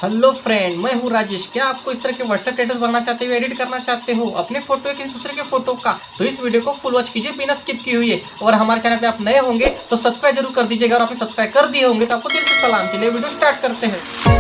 Hello friend, मैं हूँ राजेश। क्या आपको इस तरह के व्हाट्सएप स्टेटस बनाना चाहते हो, एडिट करना चाहते हो अपने फोटो या किसी दूसरे के फोटो का, तो इस वीडियो को फुल वॉच कीजिए बिना स्किप किए हुए। और हमारे चैनल पे आप नए होंगे तो सब्सक्राइब जरूर कर दीजिएगा, और आपने सब्सक्राइब कर दिए होंगे तो आपको दिल से सलाम। चलिए वीडियो स्टार्ट करते हैं।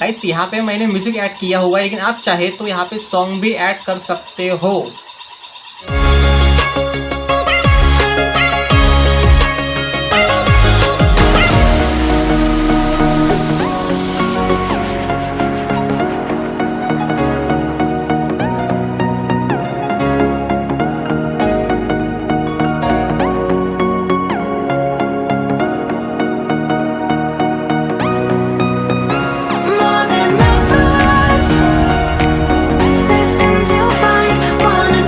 गाइस, यहाँ पे मैंने म्यूजिक ऐड किया हुआ है, लेकिन आप चाहे तो यहाँ पे सॉन्ग भी ऐड कर सकते हो। More than lovers, destined to find one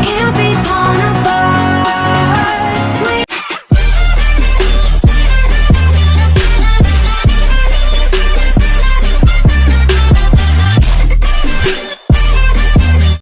can't be torn